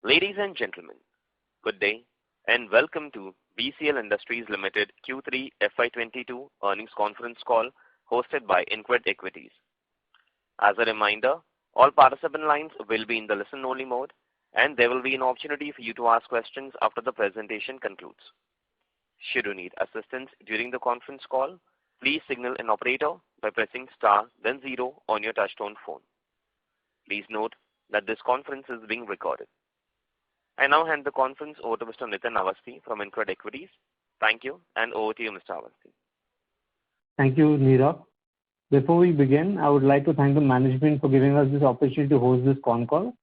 Ladies and gentlemen, good day and welcome to BCL Industries Limited Q3 FY22 earnings conference call hosted by InCred Equities. As a reminder, all participant lines will be in the listen-only mode and there will be an opportunity for you to ask questions after the presentation concludes. Should you need assistance during the conference call, please signal an operator by pressing star then 0 on your touchtone phone. Please note that this conference is being recorded. I now hand the conference over to Mr. Nitin Awasthi from InCred Equities. Thank you, and over to you, Mr. Awasthi. Thank you, Neeraj. Before we begin, I would like to thank the management for giving us this opportunity to host this Concall.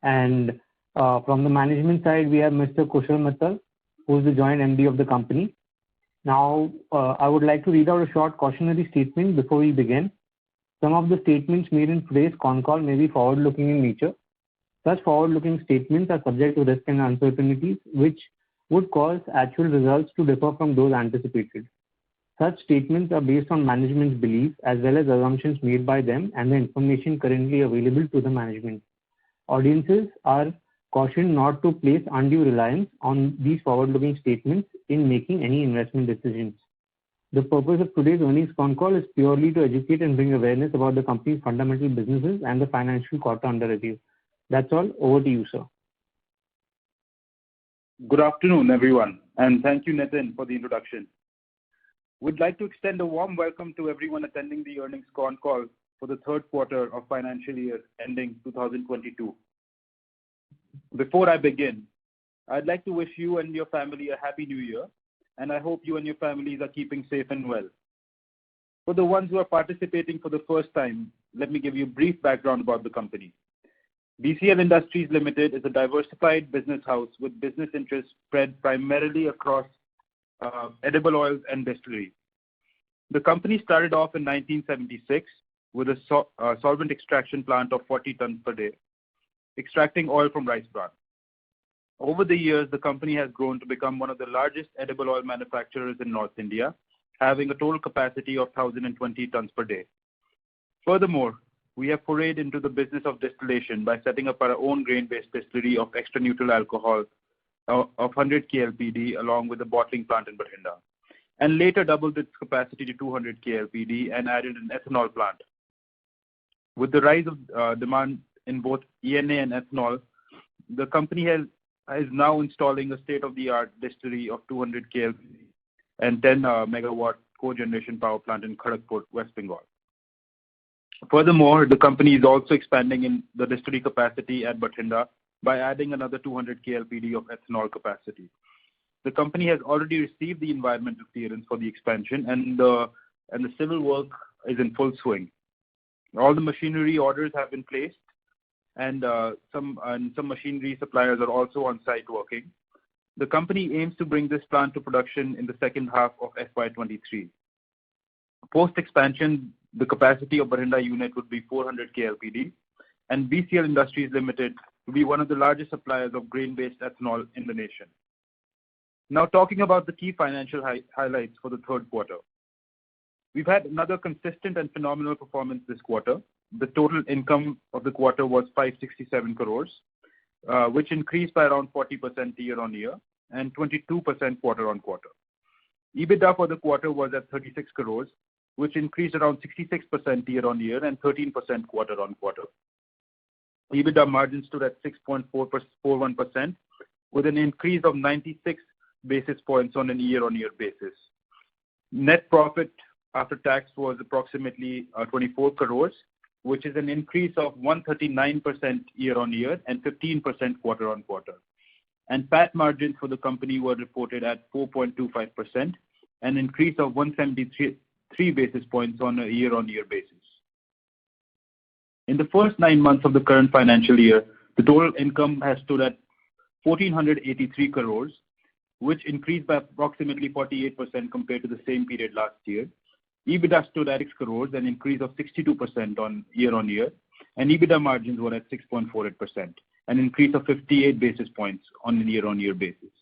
And from the management side, we have Mr. Kushal Mittal, who is the Joint MD of the company. Now, I would like to read out a short cautionary statement before we begin. Some of the statements made in today's Concall may be forward-looking in nature. Such forward-looking statements are subject to risk and uncertainties, which would cause actual results to differ from those anticipated. Such statements are based on management's beliefs as well as assumptions made by them and the information currently available to the management. Audiences are cautioned not to place undue reliance on these forward-looking statements in making any investment decisions. The purpose of today's earnings Concall is purely to educate and bring awareness about the company's fundamental businesses and the financial quarter under review. That's all. Over to you, sir. Good afternoon, everyone, and thank you, Nitin, for the introduction. We'd like to extend a warm welcome to everyone attending the earnings Concall for the third quarter of financial year ending 2022. Before I begin, I'd like to wish you and your family a happy new year, and I hope you and your families are keeping safe and well. For the ones who are participating for the first time, let me give you a brief background about the company. BCL Industries Limited is a diversified business house with business interests spread primarily across edible oils and distillery. The company started off in 1976 with a solvent extraction plant of 40 tons per day, extracting oil from rice bran. Over the years, the company has grown to become one of the largest edible oil manufacturers in North India, having a total capacity of 1,020 tons per day. Furthermore, we have forayed into the business of distillation by setting up our own grain-based distillery of extra neutral alcohol of 100 KLPD along with a bottling plant in Bathinda, and later doubled its capacity to 200 KLPD and added an ethanol plant. With the rise of demand in both ENA and ethanol, the company is now installing a state-of-the-art distillery of 200 KLPD and 10 megawatt cogeneration power plant in Kharagpur, West Bengal. Furthermore, the company is also expanding in the distillery capacity at Bathinda by adding another 200 KLPD of ethanol capacity. The company has already received the environmental clearance for the expansion, and the civil work is in full swing. All the machinery orders have been placed, and some machinery suppliers are also on site working. The company aims to bring this plant to production in the second half of FY23. Post-expansion, the capacity of Bathinda unit would be 400 KLPD, and BCL Industries Limited will be one of the largest suppliers of grain-based ethanol in the nation. Now talking about the key financial highlights for the third quarter. We've had another consistent and phenomenal performance this quarter. The total income of the quarter was 567 crores, which increased by around 40% year-on-year and 22% quarter-on-quarter. EBITDA for the quarter was at 36 crores, which increased around 66% year-on-year and 13% quarter-on-quarter. EBITDA margin stood at 6.41% with an increase of 96 basis points on a year-on-year basis. Net profit after tax was approximately 24 crores, which is an increase of 139% year-on-year and 15% quarter-on-quarter. And PAT margins for the company were reported at 4.25%, an increase of 173 basis points on a year-on-year basis. In the first 9 months of the current financial year, the total income has stood at 1,483 crores, which increased by approximately 48% compared to the same period last year. EBITDA stood at 6 crores, an increase of 62% on year-on-year, and EBITDA margins were at 6.48%, an increase of 58 basis points on a year-on-year basis.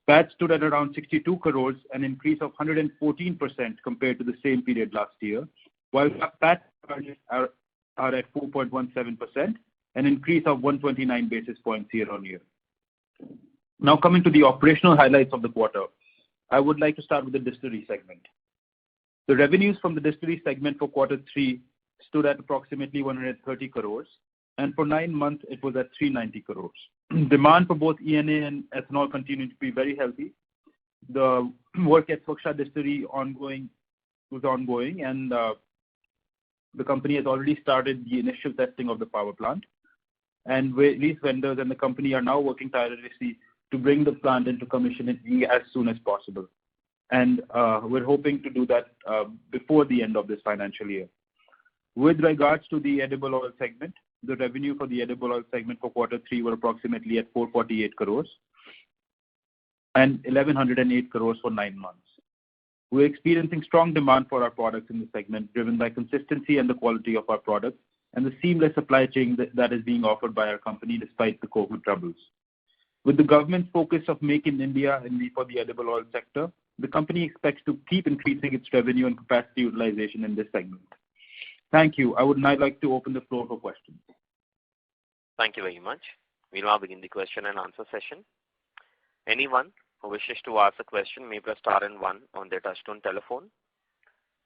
PAT stood at around 62 crores, an increase of 114% compared to the same period last year, while PAT margins are at 4.17%, an increase of 129 basis points year-on-year. Now coming to the operational highlights of the quarter, I would like to start with the distillery segment. The revenues from the distillery segment for quarter 3 stood at approximately 130 crores, and for 9 months it was at 390 crores. Demand for both ENA and ethanol continued to be very healthy. The work at Swaksha distillery was ongoing, and the company has already started the initial testing of the power plant. And these vendors and the company are now working tirelessly to bring the plant into commissioning as soon as possible. And we're hoping to do that before the end of this financial year. With regards to the edible oil segment, the revenue for the edible oil segment for quarter 3 were approximately at 448 crores and 1108 crores for 9 months. We're experiencing strong demand for our products in the segment, driven by consistency and the quality of our products and the seamless supply chain that is being offered by our company despite the COVID troubles. With the government's focus of Make in India for the edible oil sector, the company expects to keep increasing its revenue and capacity utilization in this segment. Thank you. I would now like to open the floor for questions. Thank you very much. We'll now begin the question and answer session. Anyone who wishes to ask a question may press star and 1 on their touchtone telephone.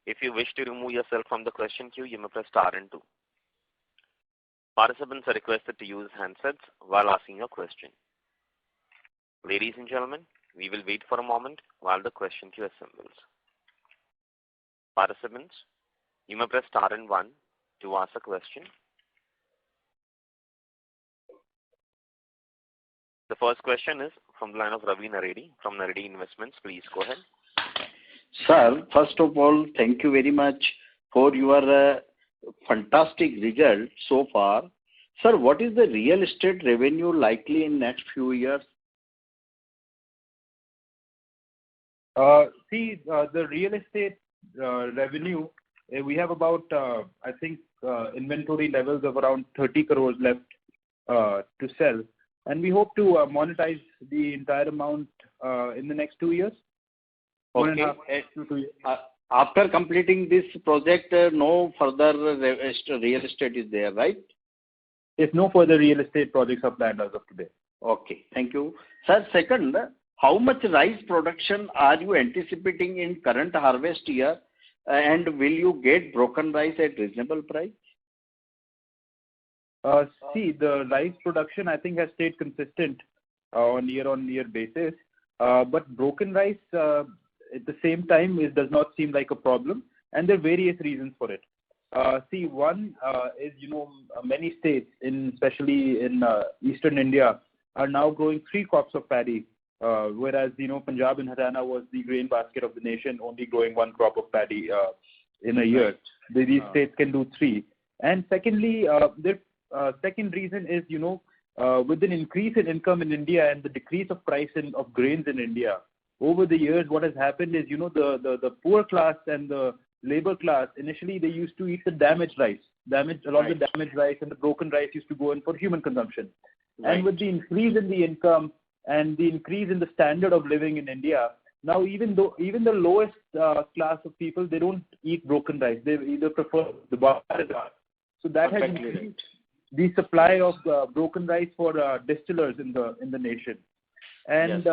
If you wish to remove yourself from the question queue, you may press star and 2. Participants are requested to use handsets while asking a question. Ladies and gentlemen, we will wait for a moment while the question queue assembles. Participants, you may press star and 1 to ask a question. The first question is from the line of Ravi Naredi from Naredi Investments. Please go ahead. Sir, first of all, thank you very much for your fantastic result so far. Sir, what is the real estate revenue likely in next few years? The real estate revenue, we have about, inventory levels of around 30 crores left to sell. And we hope to monetize the entire amount in the next 2 years. Okay. 1.5 to 2 years. After completing this project, no further real estate is there, right? If no further real estate projects are planned as of today. Okay, thank you. Sir, second, how much rice production are you anticipating in current harvest year, and will you get broken rice at reasonable price? The rice production I think has stayed consistent on year basis, but broken rice at the same time does not seem like a problem, and there are various reasons for it. One is many states, especially in eastern India, are now growing 3 crops of paddy, whereas Punjab and Haryana was the grain basket of the nation, only growing 1 crop of paddy in a year. These states can do 3. And secondly, second reason is, with an increase in income in India and the decrease of price of grains in India, over the years what has happened is, the poor class and the labor class, initially they used to eat the damaged rice. A lot of the damaged rice and the broken rice used to go in for human consumption. Right. And with the increase in the income and the increase in the standard of living in India, now even the lowest class of people, they don't eat broken rice. They either prefer the bar. So that has increased the supply of broken rice for distillers in the nation. And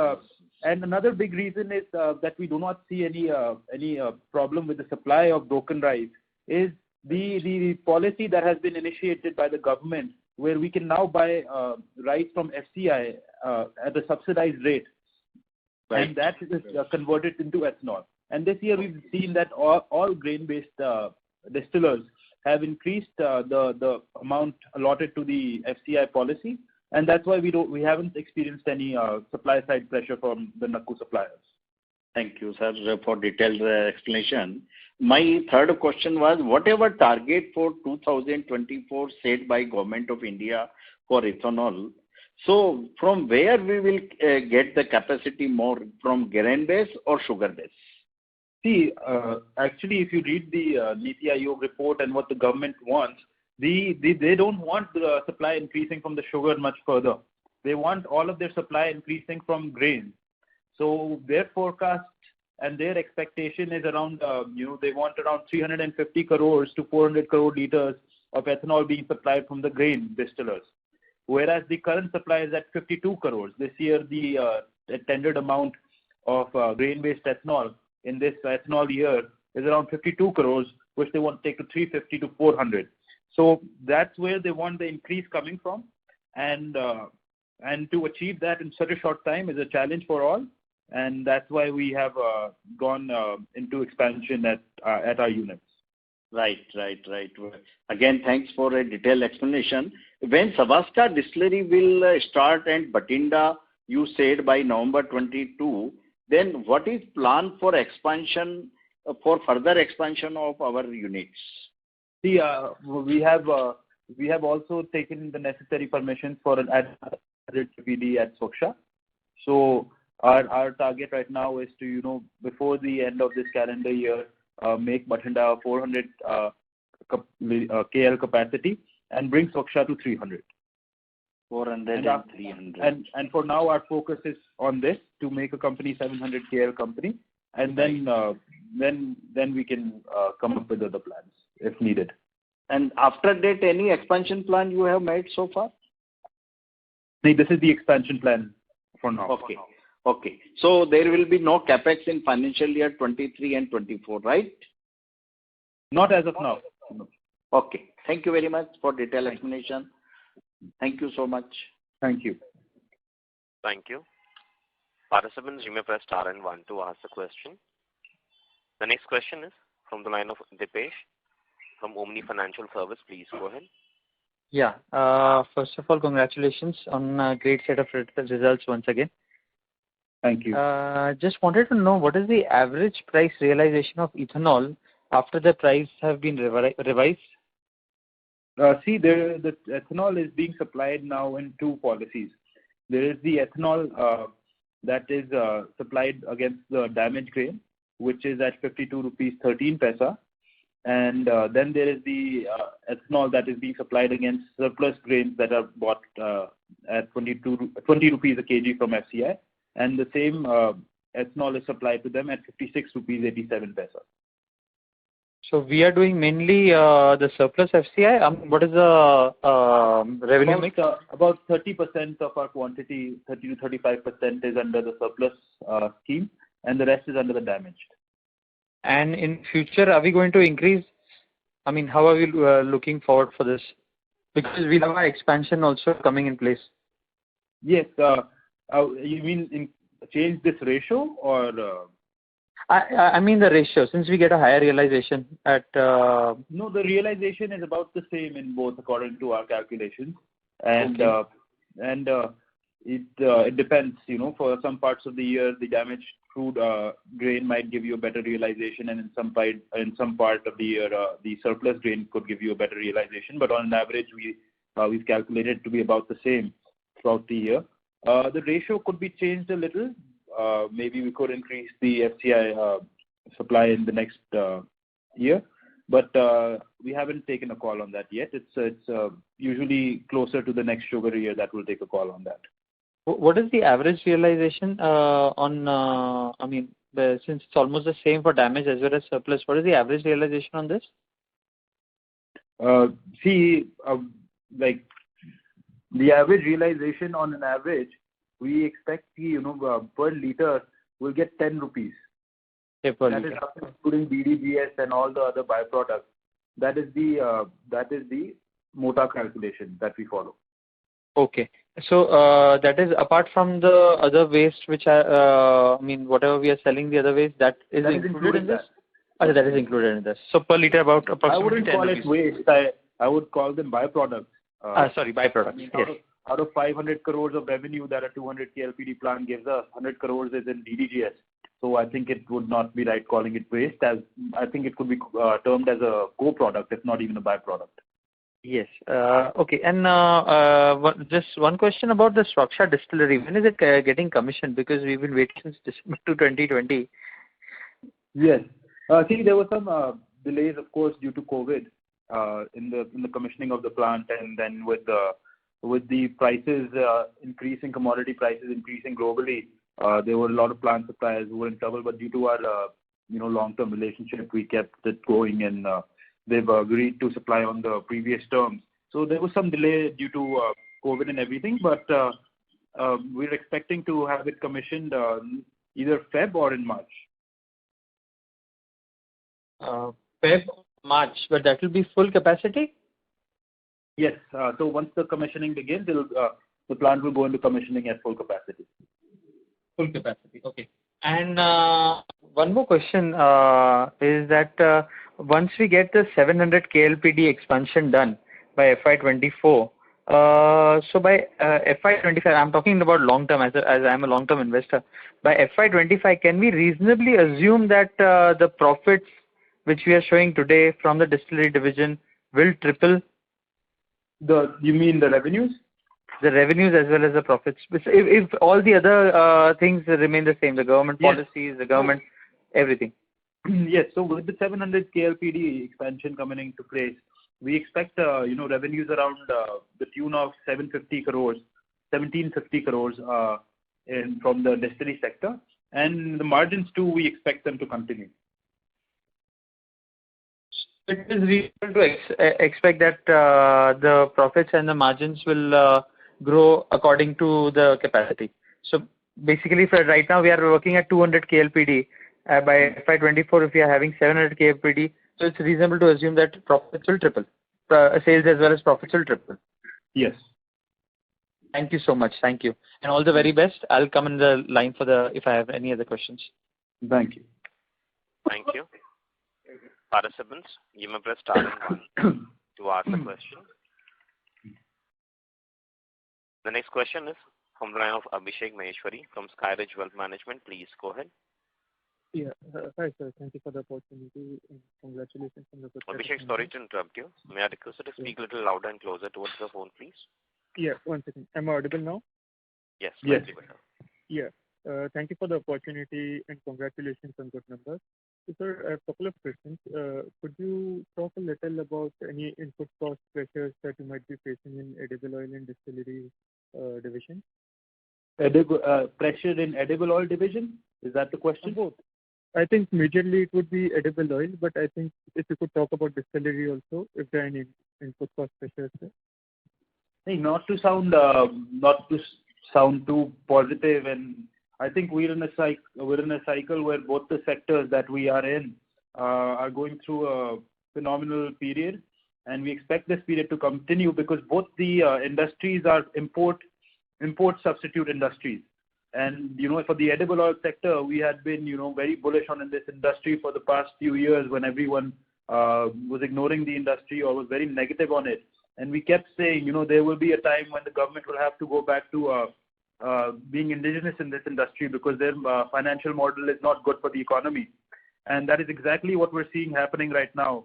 and another big reason is that we do not see any problem with the supply of broken rice is the policy that has been initiated by the government, where we can now buy rice from FCI at a subsidized rate. Right. And that is converted into ethanol. And this year we've seen that all grain-based distillers have increased the amount allotted to the FCI policy, and that's why we haven't experienced any supply side pressure from the NACU suppliers. Thank you, sir, for detailed explanation. My third question was, whatever target for 2024 set by Government of India for ethanol, so from where we will get the capacity more, from grain base or sugar base? Actually, if you read the Niti Aayog report and what the government wants, they don't want the supply increasing from the sugar much further. They want all of their supply increasing from grain. So their forecast and their expectation is around, they want around 350 crores to 400 crore liters of ethanol being supplied from the grain distillers. whereas the current supply is at 52 crores. This year, the tendered amount of grain-based ethanol in this ethanol year is around 52 crores, which they want to take to 350 to 400. So that's where they want the increase coming from, and to achieve that in such a short time is a challenge for all, and that's why we have gone into expansion at our units. Right. Again, thanks for a detailed explanation. When Sabasta distillery will start and Batinda, you said by November 22, then what is plan for expansion, for further expansion of our units? See, we have also taken the necessary permissions for an added PD at Soksha. So our target right now is to, before the end of this calendar year, make Batinda 400 KL capacity and bring Soksha to 300. 400 and 300. And for now, our focus is on this to make a company 700 KL company, and then we can come up with other plans if needed. And after that, any expansion plan you have made so far? This is the expansion plan for now. Okay. So there will be no capex in financial year 23 and 24, right? Not as of now. No. Okay. Thank you very much for detailed explanation. Thank you so much. Thank you. Thank you. Participants, you may press star and 1 to ask the question. The next question is from the line of Dipesh from Omni Financial Service. Please go ahead. Yeah. First of all, congratulations on a great set of results once again. Thank you. Just wanted to know what is the average price realization of ethanol after the price have been revised? See, the ethanol is being supplied now in two policies. There is the ethanol that is supplied against the damaged grain, which is at 52 rupees 13 paisa. And then there is the ethanol that is being supplied against surplus grains that are bought at 20 rupees a kg from FCI. And the same ethanol is supplied to them at 56 rupees 87 paisa. So we are doing mainly the surplus FCI. What is the revenue mix? About 30% of our quantity, 30 to 35% is under the surplus scheme, and the rest is under the damaged. And in future, are we going to increase? How are we looking forward for this? Because we have our expansion also coming in place. Yes. You mean change this ratio or? I mean the ratio, since we get a higher realization at... No, the realization is about the same in both according to our calculations. And it depends, for some parts of the year, the damaged crude grain might give you a better realization, and in some part of the year, the surplus grain could give you a better realization. But on an average, we've calculated to be about the same throughout the year. The ratio could be changed a little. Maybe we could increase the FCI supply in the next year, but we haven't taken a call on that yet. It's usually closer to the next sugar year that we'll take a call on that. What is the average realization since it's almost the same for damage as well as surplus, what is the average realization on this? The average realization on an average, we expect per liter we'll get 10 rupees. Okay, per that liter. Is after including BDGS and all the other byproducts. That is the MOTA calculation that we follow. Okay. So that is apart from the other waste which whatever we are selling the other waste, that is included in this? That is included in this. So per liter about approximately I wouldn't 10 call rupees. it waste. I would call them byproducts. Byproducts. Yes. Out of 500 crores of revenue that a 200 KLPD plant gives us, 100 crores is in DDGS. So I think it would not be right calling it waste, as I think it could be termed as a co-product, if not even a byproduct. Yes. Okay. And just one question about the Soksha distillery. When is it getting commissioned? Because we've been waiting since December 2020. Yes. There were some delays, of course, due to COVID in the commissioning of the plant, and then with the prices increasing, commodity prices increasing globally, there were a lot of plant suppliers who were in trouble. But due to our long-term relationship, we kept it going, and they've agreed to supply on the previous terms. So there was some delay due to COVID and everything, but we're expecting to have it commissioned either Feb or in March. Feb, March, but that will be full capacity? Yes. So once the commissioning begins, the plant will go into commissioning at full capacity. Full capacity. Okay. And one more question is that once we get the 700 KLPD expansion done by FY24, so by FY25, I'm talking about long term as I'm a long term investor. By FY25, can we reasonably assume that the profits which we are showing today from the distillery division will triple? You mean the revenues? The revenues as well as the profits. If all the other things remain the same, the government policies, the government, everything. Yes. So with the 700 KLPD expansion coming into place, we expect revenues around the tune of 1750 crores from the distillery sector, and the margins too, we expect them to continue. It is reasonable to expect that the profits and the margins will grow according to the capacity. So basically, for right now, we are working at 200 KLPD. By FY24, if we are having 700 KLPD, so it's reasonable to assume that profits will triple. Sales as well as profits will triple. Yes. Thank you so much. Thank you. And all the very best. I'll come in the line if I have any other questions. Thank you. Thank you. Participants, you may press star and 1 to ask a question. The next question is from the line of Abhishek Maheshwari from Skyridge Wealth Management. Please go ahead. Yeah. Hi, sir. Thank you for the opportunity and congratulations on the good. Abhishek, sorry to interrupt you. May I request you to speak a little louder and closer towards the phone, please? Yeah, one second. Am I audible now? Yes. Yes. Better. Yeah. Thank you for the opportunity and congratulations on good numbers. So, sir, a couple of questions. Could you talk a little about any input cost pressures that you might be facing in edible oil and distillery division? Pressure in edible oil division? Is that the question? Both. I think majorly it would be edible oil, but I think if you could talk about distillery also, if there are any input cost pressures there. Hey, not to sound too positive, and I think we're in a cycle where both the sectors that we are in are going through a phenomenal period, and we expect this period to continue because both the industries are import substitute industries. And for the edible oil sector, we had been very bullish on in this industry for the past few years when everyone was ignoring the industry or was very negative on it. And we kept saying, there will be a time when the government will have to go back to being indigenous in this industry because their financial model is not good for the economy. And that is exactly what we're seeing happening right now.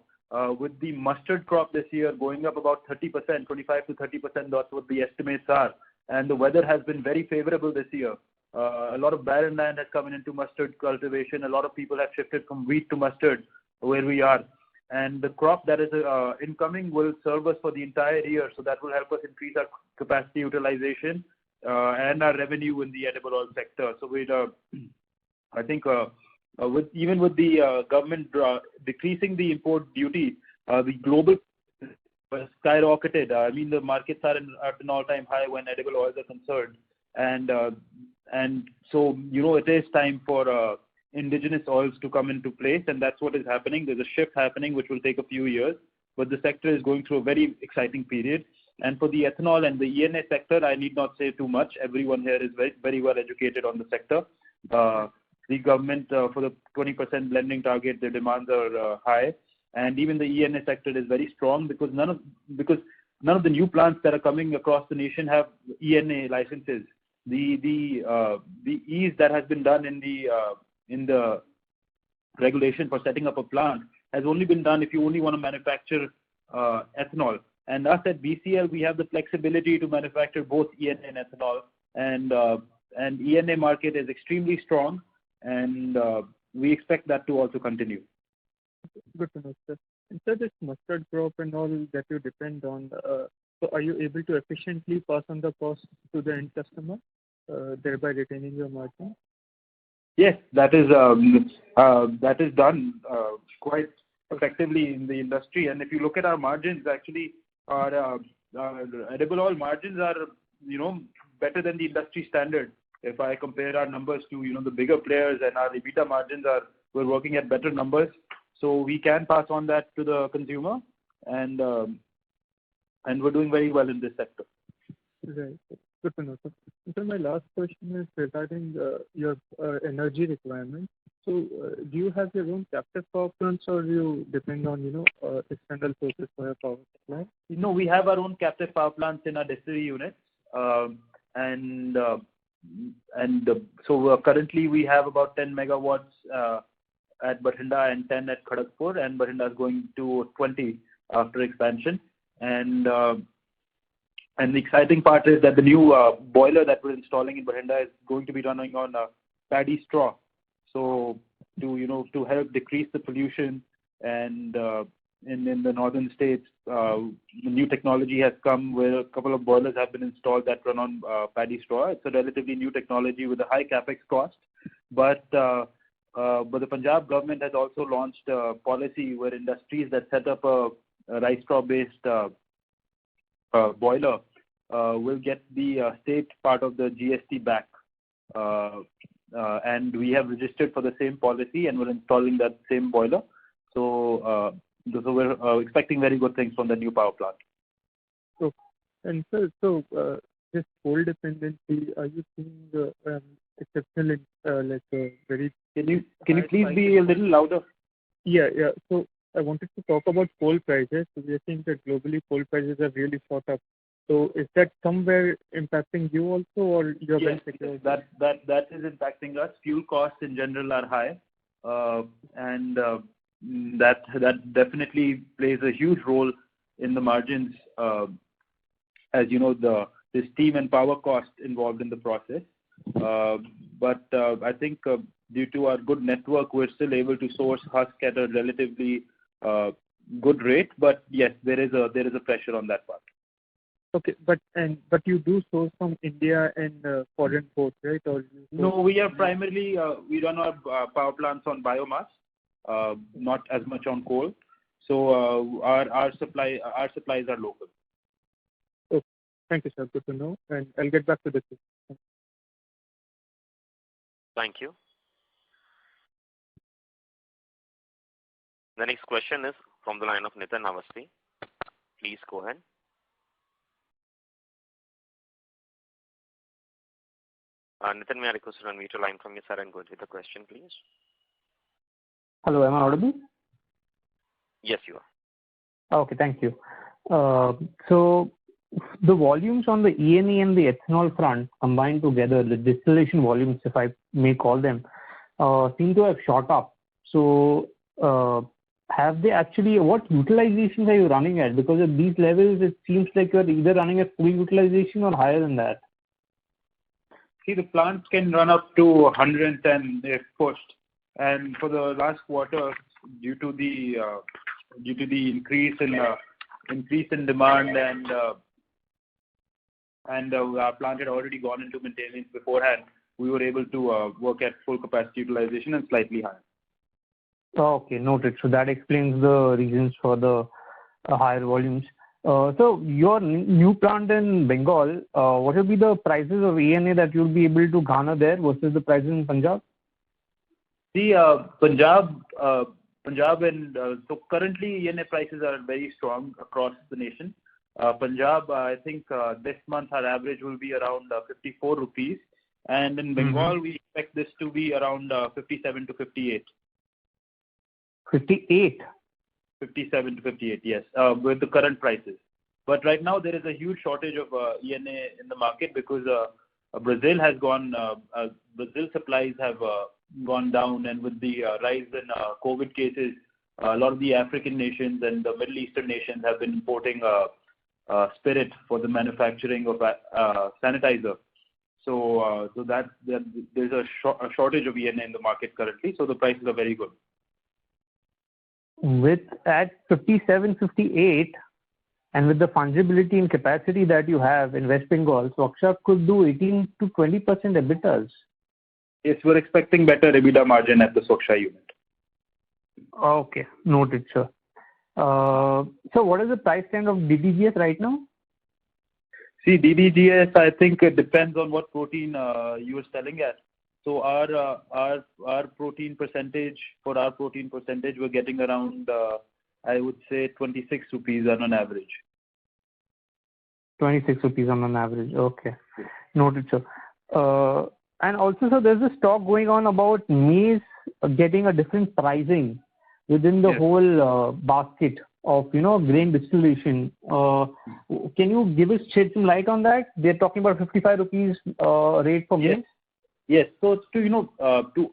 With the mustard crop this year going up about 30%, 25 to 30%, that's what the estimates are. And the weather has been very favorable this year. A lot of barren land has come into mustard cultivation. A lot of people have shifted from wheat to mustard where we are. And the crop that is incoming will serve us for the entire year. So that will help us increase our capacity utilization and our revenue in the edible oil sector. So I think even with the government decreasing the import duty, the global skyrocketed. I mean, the markets are at an all-time high when edible oils are concerned. And so, it is time for indigenous oils to come into place, and that's what is happening. There's a shift happening which will take a few years, but the sector is going through a very exciting period. And for the ethanol and the ENA sector, I need not say too much. Everyone here is very, very well educated on the sector. The government, for the 20% blending target, the demands are high. And even the ENA sector is very strong because none of the new plants that are coming across the nation have ENA licenses. The ease that has been done in the regulation for setting up a plant has only been done if you only want to manufacture ethanol. And us at BCL, we have the flexibility to manufacture both ENA and ethanol. And ENA market is extremely strong, and we expect that to also continue. Good to know, sir. And sir, this mustard crop and all that you depend on, so are you able to efficiently pass on the cost to the end customer, thereby retaining your margin? Yes, that is done quite effectively in the industry. And if you look at our margins, actually, our edible oil margins are, better than the industry standard. If I compare our numbers to, the bigger players, and our EBITDA margins we're working at better numbers. So we can pass on that to the consumer, and we're doing very well in this sector. Right. Good to know, sir. So my last question is regarding your energy requirements. So do you have your own captive power plants, or do you depend on, external sources for your power supply? No, we have our own captive power plants in our distillery units. So currently we have about 10 megawatts at Bathinda and 10 at Kharagpur, and Bathinda is going to 20 after expansion. And the exciting part is that the new boiler that we're installing in Bathinda is going to be running on paddy straw. So to help decrease the pollution, and in the northern states, the new technology has come where a couple of boilers have been installed that run on paddy straw. It's a relatively new technology with a high capex cost, but the Punjab government has also launched a policy where industries that set up a rice straw based boiler will get the state part of the GST back. And we have registered for the same policy, and we're installing that same boiler. So we're expecting very good things from the new power plant. Okay. And sir, so this coal dependency, are you seeing exceptional, very? Can you please be a little louder? Yeah. So I wanted to talk about coal prices. So we are seeing that globally coal prices have really shot up. So is that somewhere impacting you also, or you're well secured? That is impacting us. Fuel costs in general are high, and that definitely plays a huge role in the margins. As you know, the steam and power cost involved in the process. But I think due to our good network, we're still able to source husk at a relatively good rate. But yes, there is a pressure on that part. Okay, but you do source from India and foreign ports, right? No, we are primarily we run our power plants on biomass, not as much on coal. So our supplies are local. Okay, thank you, sir. Good to know, and I'll get back to this. Thank you. The next question is from the line of Nitin Awasthi. Please go ahead. Nitin, may I request to unmute your line from your side and go with the question, please? Hello, am I audible? Yes, you are. Okay, thank you. So the volumes on the ENA and the ethanol front combined together, the distillation volumes, if I may call them, seem to have shot up. So have they actually, what utilizations are you running at? Because at these levels, it seems like you're either running at full utilization or higher than that. See, the plants can run up to 110 if pushed. And for the last quarter, due to the increase in demand, and our plant had already gone into maintenance beforehand, we were able to work at full capacity utilization and slightly higher. Okay, noted. So that explains the reasons for the higher volumes. So your new plant in Bengal, what will be the prices of ENA that you'll be able to garner there versus the prices in Punjab? See, Punjab and so currently ENA prices are very strong across the nation. Punjab, I think this month our average will be around 54 rupees, and in Bengal we expect this to be around 57 to 58. 58? 57 to 58, yes, with the current prices. But right now there is a huge shortage of ENA in the market because Brazil supplies have gone down, and with the rise in COVID cases, a lot of the African nations and the Middle Eastern nations have been importing spirit for the manufacturing of sanitizer. So that there's a shortage of ENA in the market currently. So the prices are very good. With at 57, 58, and with the fungibility and capacity that you have in West Bengal, Swaksha could do 18 to 20% EBITDAs. Yes, we're expecting better EBITDA margin at the Swaksha unit. Okay, noted, sir. So what is the price trend of DDGS right now? See, DDGS, I think it depends on what protein you are selling at. So our protein percentage, we're getting around, I would say 26 rupees on an average. 26 rupees on an average. Okay. Noted, sir. And also, sir, there's a talk going on about maize getting a different pricing within the whole basket of, grain distillation. Can you shed some light on that? They're talking about 55 rupees rate for maize. Yes. So it's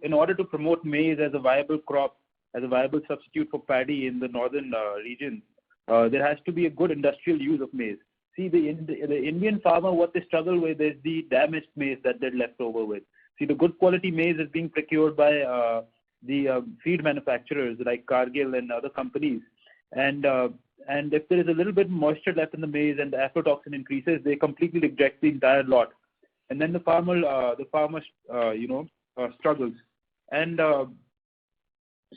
in order to promote maize as a viable crop, as a viable substitute for paddy in the northern region, there has to be a good industrial use of maize. See, the Indian farmer, what they struggle with is the damaged maize that they're left over with. See, the good quality maize is being procured by the feed manufacturers like Cargill and other companies. And if there is a little bit of moisture left in the maize and the aflatoxin increases, they completely reject the entire lot. And then the farmer struggles. And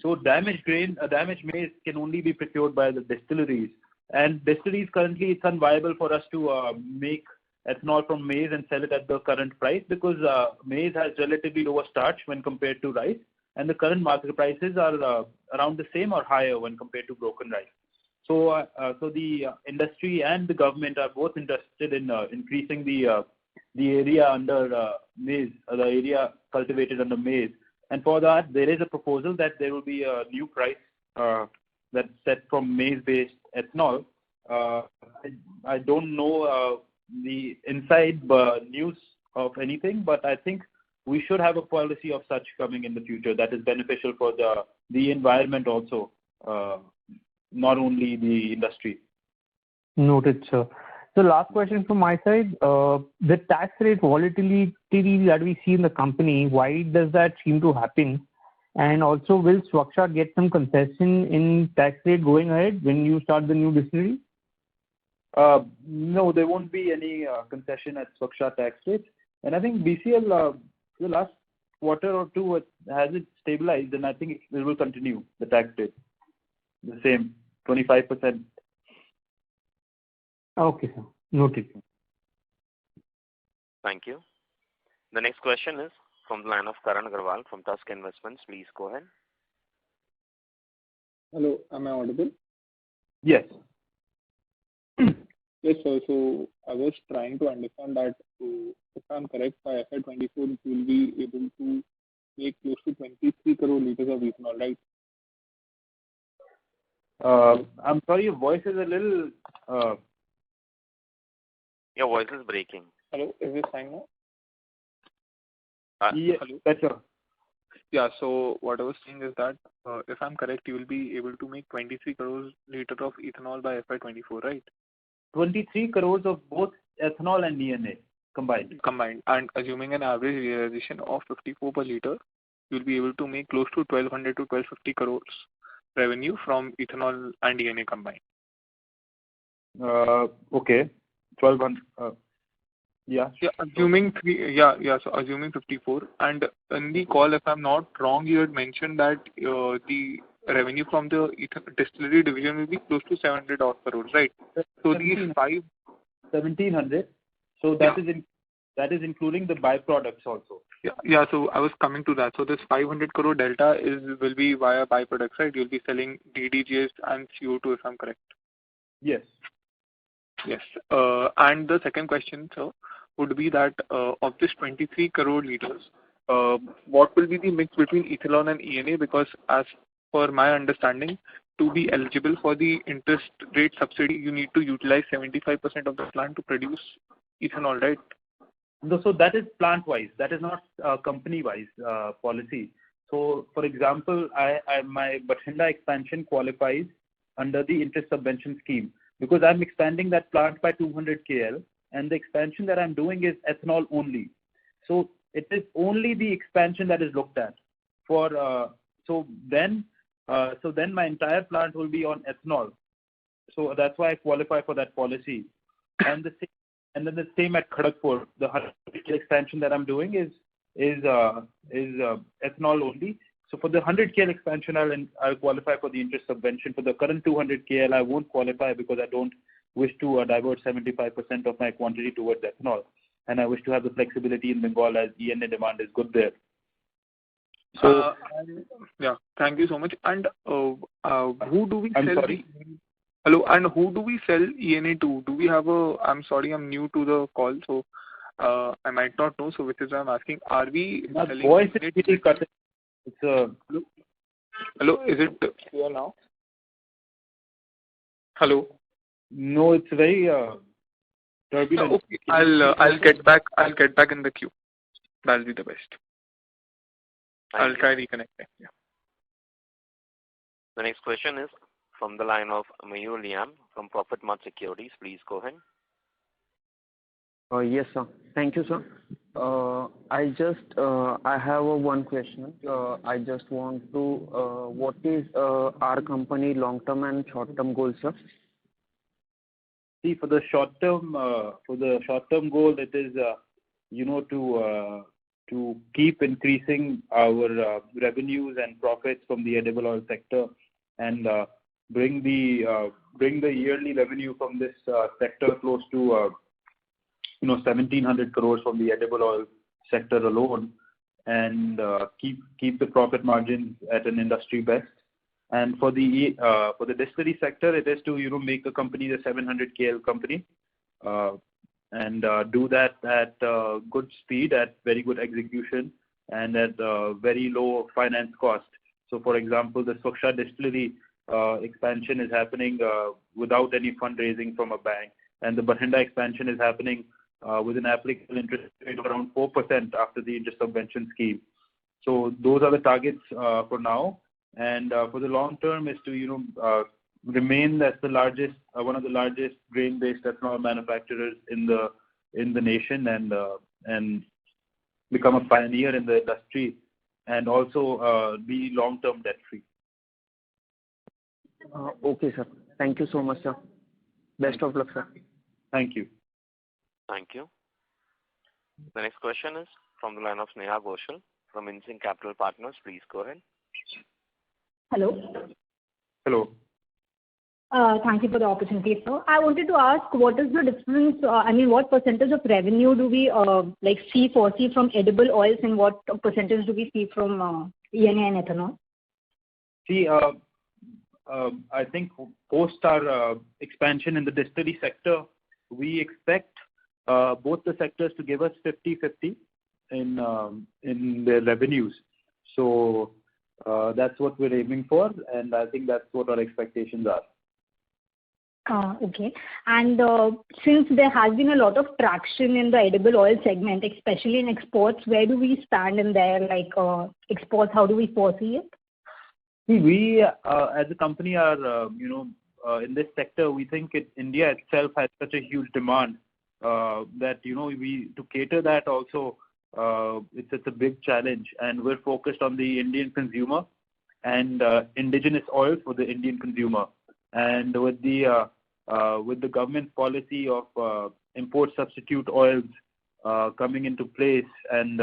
so damaged maize can only be procured by the distilleries. And distilleries currently, it's unviable for us to make ethanol from maize and sell it at the current price because maize has relatively lower starch when compared to rice, and the current market prices are around the same or higher when compared to broken rice. So the industry and the government are both interested in increasing the area under maize, the area cultivated under maize. And for that, there is a proposal that there will be a new price that's set from maize-based ethanol. I don't know the inside news of anything, but I think we should have a policy of such coming in the future that is beneficial for the environment also, not only the industry. Noted, sir. So last question from my side. The tax rate volatility that we see in the company, why does that seem to happen? And also, will Swaksha get some concession in tax rate going ahead when you start the new distillery? No, there won't be any concession at Swaksha tax rate. And I think BCL, the last quarter or two, has it stabilized, and I think it will continue, the tax rate. The same, 25%. Okay, sir. Noted. Thank you. The next question is from the line of Karan Agarwal from Tusk Investments. Please go ahead. Hello, am I audible? Yes. Yes, sir. So I was trying to understand that if I'm correct, by FY24, you will be able to make close to 23 crore liters of ethanol, right? I'm sorry, your voice is a little... Your voice is breaking. Hello, is this fine now? Yes, hello? better. Yeah, so what I was saying is that if I'm correct, you will be able to make 23 crores liters of ethanol by FY24, right? 23 crores of both ethanol and ENA combined. And assuming an average realization of 54 per liter, you will be able to make close to 1200 to 1250 crores revenue from ethanol and ENA combined. Okay. 1200. Yeah. Yeah, assuming so assuming 54. And in the call, if I'm not wrong, you had mentioned that the revenue from the distillery division will be close to 700 odd crores, right? So these 1700. So that is including the byproducts also. Yeah. So I was coming to that. So this 500 crore delta will be via byproducts, right? You'll be selling DDGS and CO2, if I'm correct. Yes. Yes. And the second question, sir, would be that of this 23 crore liters, what will be the mix between ethanol and ENA? Because as per my understanding, to be eligible for the interest rate subsidy, you need to utilize 75% of the plant to produce ethanol, right? No, so that is plant-wise. That is not company-wise policy. So, for example, my Bathinda expansion qualifies under the interest subvention scheme because I'm expanding that plant by 200 KL, and the expansion that I'm doing is ethanol only. So it is only the expansion that is looked at. So then my entire plant will be on ethanol. So that's why I qualify for that policy. And then the same at Kharagpur. The 100 KL expansion that I'm doing is ethanol only. So for the 100 KL expansion, I'll qualify for the interest subvention. For the current 200 KL, I won't qualify because I don't wish to divert 75% of my quantity towards ethanol, and I wish to have the flexibility in Bengal as ENA demand is good there. So, yeah, thank you so much. And who do we I'm sell? sorry. Hello, and who do we sell ENA to? Do we have a? I'm sorry, I'm new to the call, so I might not know. So, which is why I'm asking: are we selling? Voice is really cutting. It's Hello, is it clear now? Hello. No, it's very turbulent. Okay, I'll get back. I'll get back in the queue. That'll be the best. I'll try reconnecting. Yeah. The next question is from the line of Mayur Liam from Profit Mart Securities. Please go ahead. Yes, sir. Thank you, sir. I have one question. I just want to, what is our company long-term and short-term goals, sir? See, for the short-term goal, it is, to keep increasing our revenues and profits from the edible oil sector, and bring the yearly revenue from this sector close to 1,700 crores from the edible oil sector alone, and keep the profit margins at an industry best. And for the distillery sector, it is to make the company the 700 KL company, and do that at good speed, at very good execution, and at very low finance cost. So, for example, the Suksha distillery expansion is happening without any fundraising from a bank, and the Bathinda expansion is happening with an applicable interest rate of around 4% after the interest subvention scheme. So those are the targets for now, and for the long term is to remain as the largest, one of the largest grain-based ethanol manufacturers in the nation, and become a pioneer in the industry, and also be long-term debt-free. Okay, sir. Thank you so much, sir. Best of luck, sir. Thank you. Thank you. The next question is from the line of Sneha Ghoshal from Insync Capital Partners. Please go ahead. Hello. Hello. Thank you for the opportunity, sir. I wanted to ask, what is the difference, what percentage of revenue do we foresee from edible oils, and what percentage do we see from ENA and ethanol? See, I think post our expansion in the distillery sector, we expect both the sectors to give us 50-50 in their revenues. So that's what we're aiming for, and I think that's what our expectations are. Okay. And since there has been a lot of traction in the edible oil segment, especially in exports, where do we stand in there? Exports, how do we foresee it? See, we as a company are, in this sector, we think India itself has such a huge demand that, we to cater that also, it's a big challenge, and we're focused on the Indian consumer and indigenous oils for the Indian consumer. And with the government policy of import substitute oils coming into place, and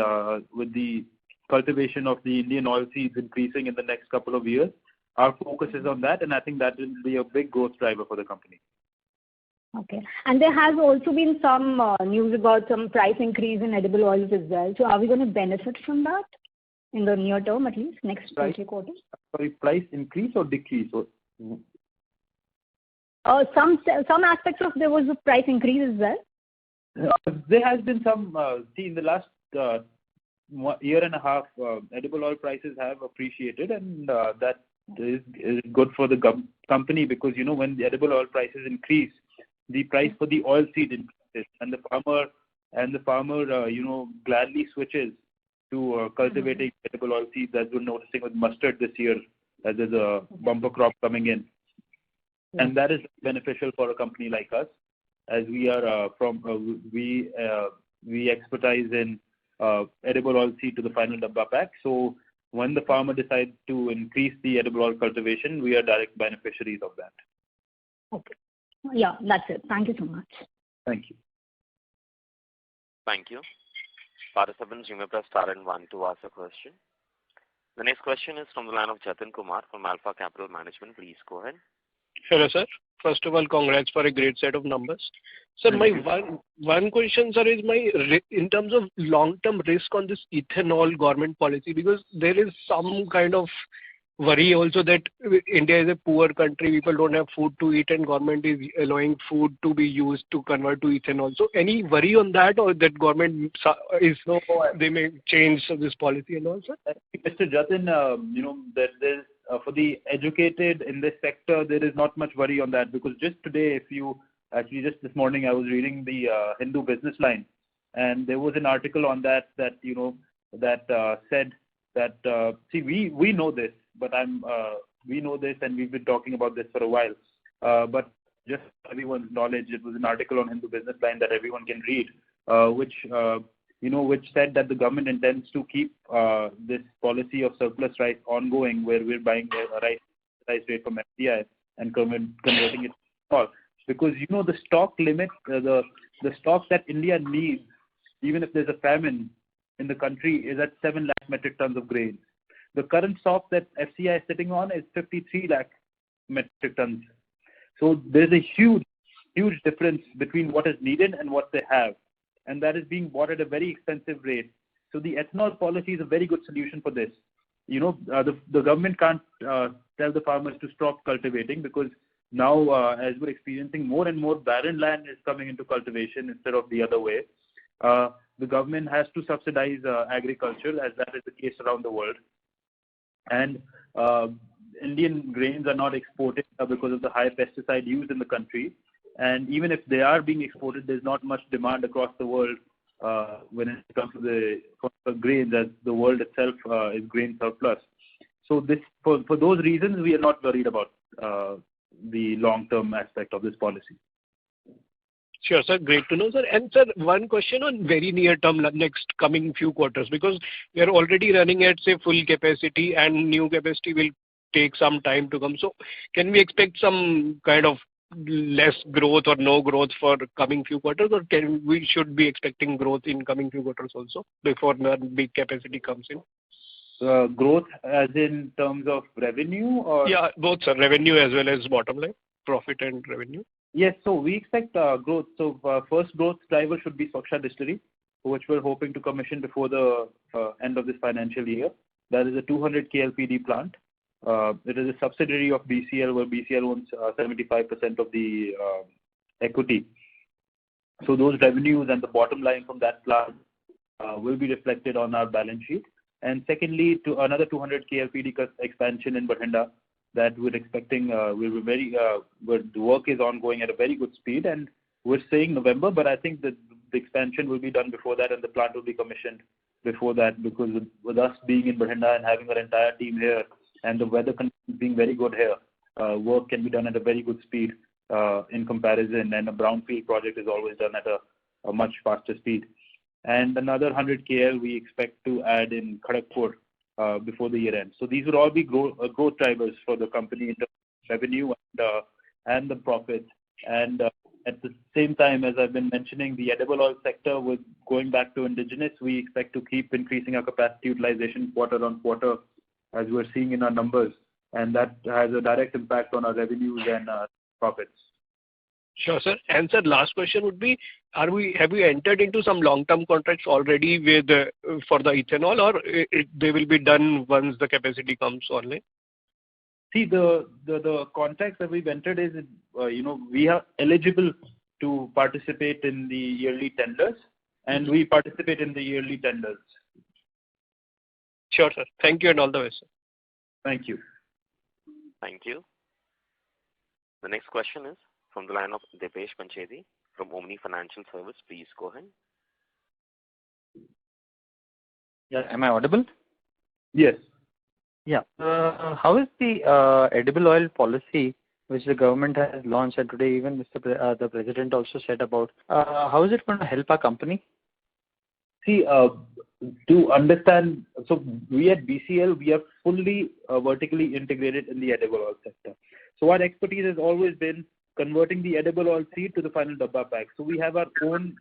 with the cultivation of the Indian oil seeds increasing in the next couple of years, our focus is on that, and I think that will be a big growth driver for the company. Okay. And there has also been some news about some price increase in edible oils as well. So are we going to benefit from that in the near term, at least next 2-3 quarters? Sorry, price increase or decrease? Some aspects of there was a price increase as well. There has been some. In the last year and a half, edible oil prices have appreciated, and that is good for the company, because when the edible oil prices increase, the price for the oil seed increases, and the farmer gladly switches to cultivating edible oil seeds, as we're noticing with mustard this year, as there's a bumper crop coming in. And that is beneficial for a company like us, as we are we expertise in edible oil seed to the final dabba pack. So when the farmer decides to increase the edible oil cultivation, we are direct beneficiaries of that. Okay. Yeah, that's it. Thank you so much. Thank you. Thank you. Participants, you may press star and 1 to ask a question. The next question is from the line of Jatin Kumar from Alpha Capital Management. Please go ahead. Hello, sir. First of all, congrats for a great set of numbers. Sir, my one question, sir, is in terms of long-term risk on this ethanol government policy, because there is some kind of worry also that India is a poor country, people don't have food to eat, and government is allowing food to be used to convert to ethanol. So any worry on that, or that government is they may change this policy and all, sir? Mr. Jatin, that there's for the educated in this sector, there is not much worry on that, because just today, just this morning, I was reading the Hindu Business Line, and there was an article on that said that we know this, but we know this, and we've been talking about this for a while. But just for everyone's knowledge, it was an article on Hindu Business Line that everyone can read, which said that the government intends to keep this policy of surplus rice ongoing, where we're buying rice rate from FCI and converting it to all. Because the stock limit, the stock that India needs, even if there's a famine in the country, is at 7 lakh metric tons of grain. The current stock that FCI is sitting on is 53 lakh metric tons. So there's a huge difference between what is needed and what they have, and that is being bought at a very expensive rate. So the ethanol policy is a very good solution for this. The government can't tell the farmers to stop cultivating, because now, as we're experiencing, more and more barren land is coming into cultivation instead of the other way. The government has to subsidize agriculture, as that is the case around the world. And Indian grains are not exported because of the high pesticide used in the country. And even if they are being exported, there's not much demand across the world when it comes to the grains, as the world itself is grain surplus. So for those reasons, we are not worried about the long-term aspect of this policy. Sure, sir. Great to know, sir. And sir, one question on very near term, next coming few quarters, because we are already running at, say, full capacity, and new capacity will take some time to come. So can we expect some kind of less growth or no growth for coming few quarters, or we should be expecting growth in coming few quarters also before the big capacity comes in? Growth as in terms of revenue, or? Yeah, both, sir. Revenue as well as bottom line, profit and revenue. Yes, so we expect growth. So first growth driver should be Soksha Distillery, which we're hoping to commission before the end of this financial year. That is a 200 KLPD plant. It is a subsidiary of BCL, where BCL owns 75% of the equity. So those revenues and the bottom line from that plant will be reflected on our balance sheet. And secondly, to another 200 KLPD expansion in Bathinda that we're expecting. The work is ongoing at a very good speed, and we're saying November, but I think that the expansion will be done before that, and the plant will be commissioned before that, because with us being in Bathinda and having our entire team here, and the weather conditions being very good here, work can be done at a very good speed in comparison, and a brownfield project is always done at a much faster speed. And another 100 KL we expect to add in Kharagpur before the year end. So these would all be growth drivers for the company in terms of revenue and the profits. And at the same time, as I've been mentioning, the edible oil sector, with going back to indigenous, we expect to keep increasing our capacity utilization quarter on quarter, as we're seeing in our numbers, and that has a direct impact on our revenues and profits. Sure, sir. And sir, last question would be, have we entered into some long-term contracts already with for the ethanol, or they will be done once the capacity comes online? See, the contracts that we've entered is, we are eligible to participate in the yearly tenders, and we participate in the yearly tenders. Sure, sir. Thank you, and all the best, sir. Thank you. Thank you. The next question is from the line of Dipesh Pancheti from Omni Financial Service. Please go ahead. Yeah, am I audible? Yes. Yeah. How is the edible oil policy which the government has launched, and today even the President also said about, how is it going to help our company? See, to understand, so we at BCL, we are fully vertically integrated in the edible oil sector. So our expertise has always been converting the edible oil seed to the final dabba pack. So we have our own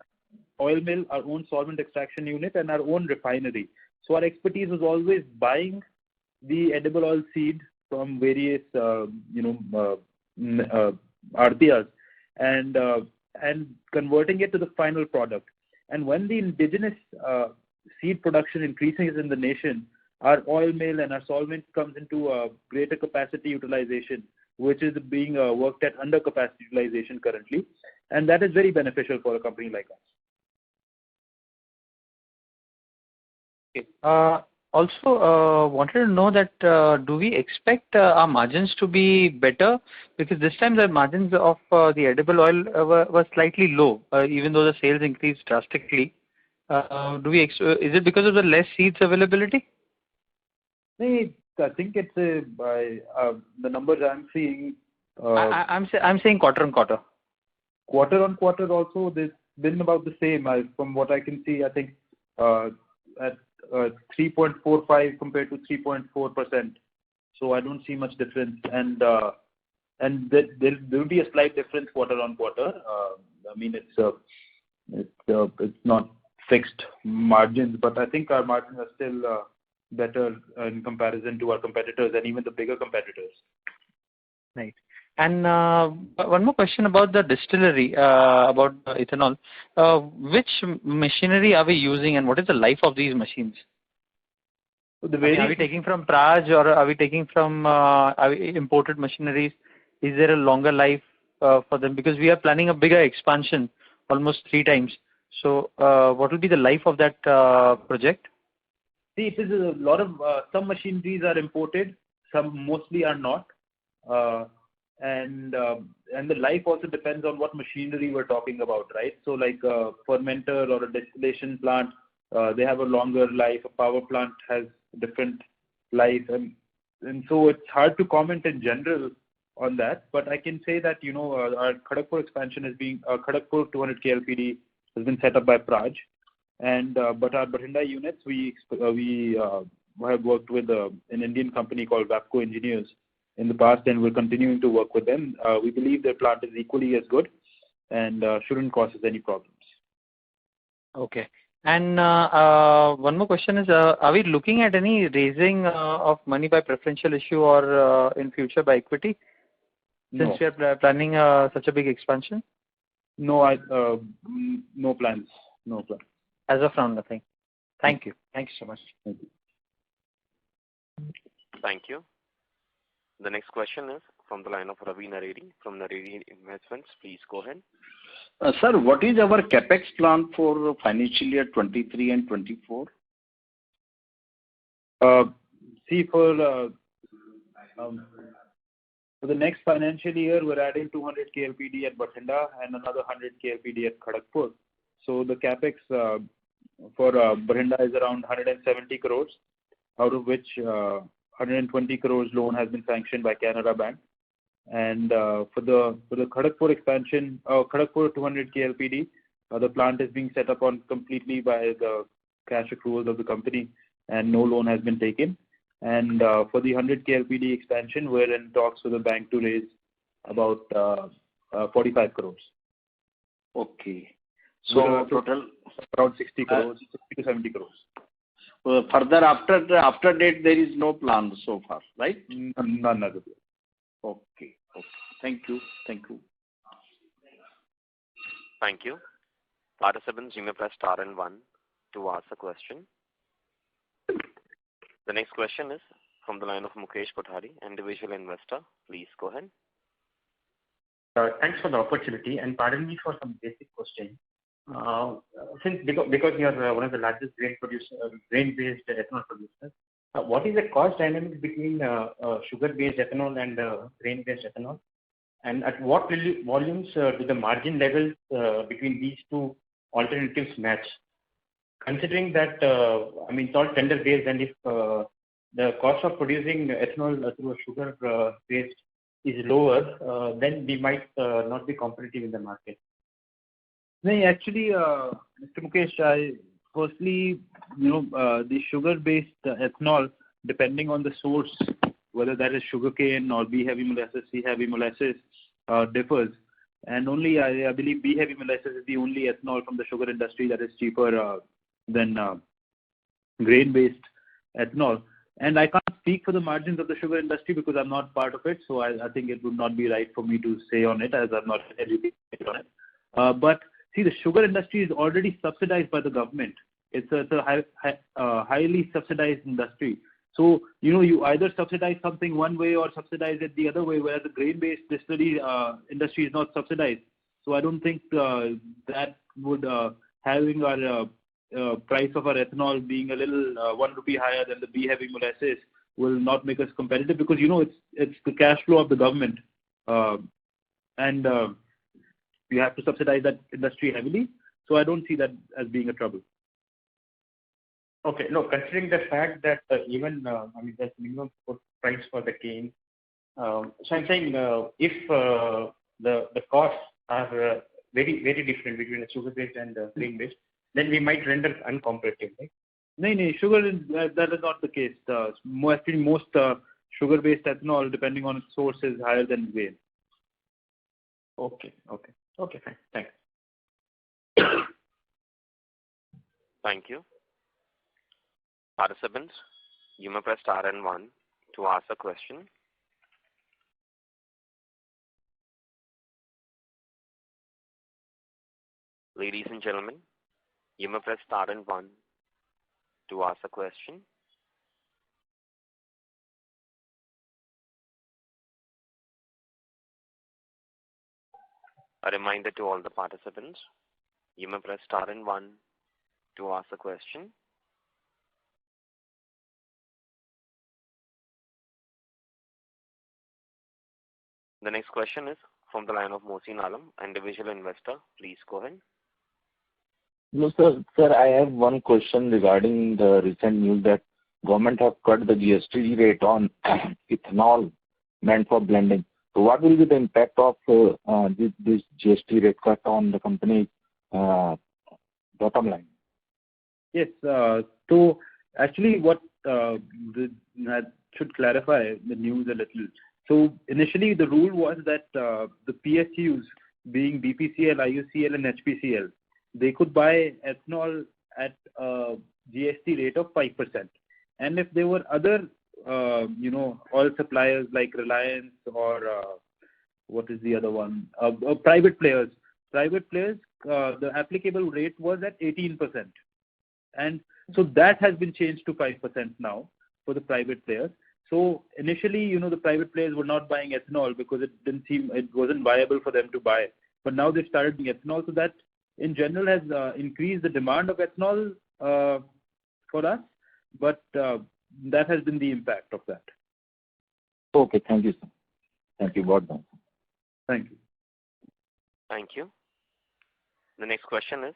oil mill, our own solvent extraction unit, and our own refinery. So our expertise was always buying the edible oil seed from various, Artiyas and converting it to the final product. And when the indigenous seed production increases in the nation, our oil mill and our solvent comes into greater capacity utilization, which is being worked at under capacity utilization currently, and that is very beneficial for a company like us. Okay. Also, wanted to know that do we expect our margins to be better? Because this time the margins of the edible oil were slightly low, even though the sales increased drastically. Is it because of the less seeds availability? I think it's by the numbers I'm seeing. I'm saying quarter on quarter. Quarter on quarter also, there's been about the same. From what I can see, I think at 3.45 compared to 3.4%. So I don't see much difference, and there will be a slight difference quarter on quarter. I mean, it's not fixed margins, but I think our margins are still better in comparison to our competitors and even the bigger competitors. Right. And one more question about the distillery, about ethanol. Which machinery are we using, and what is the life of these machines? Are we taking from Praj, or are we taking from imported machineries? Is there a longer life for them? Because we are planning a bigger expansion, almost 3 times. So what will be the life of that project? See, it is a lot of some machineries are imported, some mostly are not. And the life also depends on what machinery we're talking about, right? So like a fermenter or a distillation plant, they have a longer life. A power plant has a different life, and so it's hard to comment in general on that. But I can say that our Kharagpur expansion is being Kharagpur 200 KLPD has been set up by Praj, and but our Bathinda units we have worked with an Indian company called Vapco Engineers in the past, and we're continuing to work with them. We believe their plant is equally as good and shouldn't cause us any problems. Okay. And one more question is, are we looking at any raising of money by preferential issue or in future by equity? Since we are planning such a big expansion? No, no plans. No plans. As of now, nothing. Thank you. Thank you so much. Thank you. Thank you. The next question is from the line of Ravi Naredi from Naredi Investments. Please go ahead. Sir, what is our capex plan for financial year 23 and 24? See, for the next financial year, we're adding 200 KLPD at Bathinda and another 100 KLPD at Kharagpur. So the capex for Bathinda is around 170 crores, out of which 120 crores loan has been sanctioned by Canara Bank. And for the Kharagpur expansion, Kharagpur 200 KLPD, the plant is being set up on completely by the cash accruals of the company, and no loan has been taken. And for the 100 KLPD expansion, we're in talks with the bank to raise about 45 crores. Okay. So total around 60 crores, 60 to 70 crores. Further after that, there is no plan so far, right? None other. Okay. Thank you. Thank you. Participants, you may press star and 1 to ask a question. The next question is from the line of Mukesh Kothari, individual investor. Please go ahead. Thanks for the opportunity, and pardon me for some basic question. Because you are one of the largest grain-based ethanol producers, what is the cost dynamics between sugar-based ethanol and grain-based ethanol? And at what volumes do the margin levels between these two alternatives match? Considering that, it's all tender-based, and if the cost of producing ethanol through a sugar-based is lower, then we might not be competitive in the market. No, actually, Mr. Mukesh, firstly, the sugar-based ethanol, depending on the source, whether that is sugarcane or B-heavy molasses, C-heavy molasses, differs. And only, I believe, B-heavy molasses is the only ethanol from the sugar industry that is cheaper than grain-based ethanol. And I can't speak for the margins of the sugar industry because I'm not part of it, so I think it would not be right for me to say on it as I'm not educated on it. But see, the sugar industry is already subsidized by the government. It's a highly subsidized industry. So, you either subsidize something one way or subsidize it the other way, whereas the grain-based distillery industry is not subsidized. So I don't think that would, having our price of our ethanol being a little 1 rupee higher than the B-heavy molasses will not make us competitive because, it's the cash flow of the government. And you have to subsidize that industry heavily. So I don't see that as being a trouble. Okay. No, considering the fact that even, there's minimum price for the cane. So I'm saying if the costs are very, very different between the sugar-based and grain-based, then we might render uncompetitive, right? No, sugar, that is not the case. Actually, most sugar-based ethanol, depending on its source, is higher than grain. Okay, fine. Thanks. Thank you. Participants, you may press star and 1 to ask a question. Ladies and gentlemen, you may press star and 1 to ask a question. A reminder to all the participants, you may press star and 1 to ask a question. The next question is from the line of Mohsin Alam, individual investor. Please go ahead. No, sir. Sir, I have one question regarding the recent news that government have cut the GST rate on ethanol meant for blending. So what will be the impact of this GST rate cut on the company's bottom line? Yes. So actually what should clarify the news a little. So initially the rule was that the PSUs being BPCL, IUCL and HPCL, they could buy ethanol at a GST rate of 5%. And if there were other, oil suppliers like Reliance or what is the other one? Private players, the applicable rate was at 18%. And so that has been changed to 5% now for the private players. So initially, the private players were not buying ethanol because it wasn't viable for them to buy. But now they started buying ethanol, so that in general has increased the demand of ethanol for us. But that has been the impact of that. Okay, thank you, sir. Thank you. God bless. Thank you. Thank you. The next question is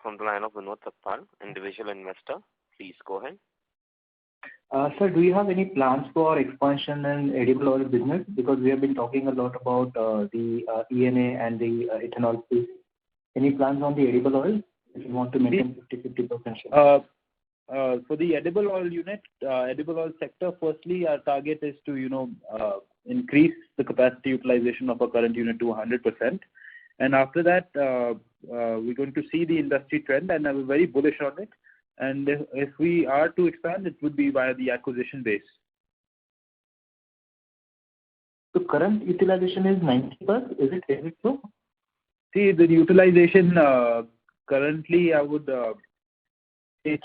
from the line of Vinod Satpal, individual investor. Please go ahead. Sir, do you have any plans for expansion in edible oil business? Because we have been talking a lot about the ENA and the ethanol space. Any plans on the edible oil if you want to maintain 50% share? For the edible oil unit, edible oil sector, firstly, our target is to, increase the capacity utilization of our current unit to 100%. And after that, we're going to see the industry trend, and I'm very bullish on it. And if we are to expand, it would be via the acquisition base. So current utilization is 90%. Is it so? See, the utilization currently, I would say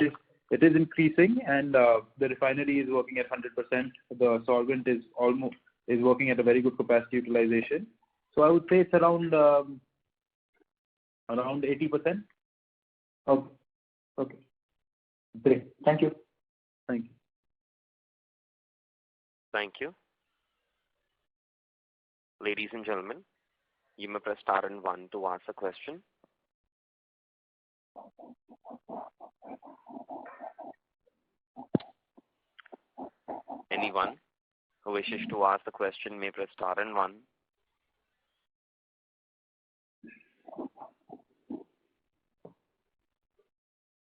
it is increasing, and the refinery is working at 100%. The solvent is working at a very good capacity utilization. So I would say it's around 80%. Okay. Great. Thank you. Thank you. Thank you. Ladies and gentlemen, you may press star and 1 to ask a question. Anyone who wishes to ask a question may press star and 1.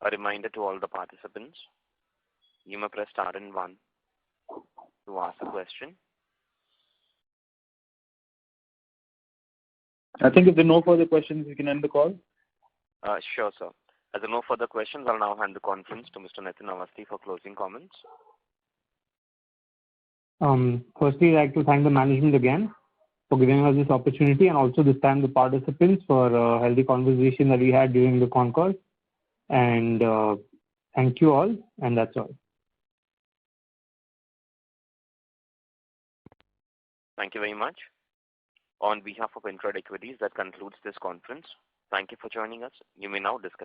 A reminder to all the participants, you may press star and 1 to ask a question. I think if there are no further questions, we can end the call. Sure, sir. As there are no further questions, I'll now hand the conference to Mr. Nitin Awasthi for closing comments. Firstly, I'd like to thank the management again for giving us this opportunity, and also this time the participants for a healthy conversation that we had during the con call. And thank you all, and that's all. Thank you very much. On behalf of InCred Equities, that concludes this conference. Thank you for joining us. You may now disconnect.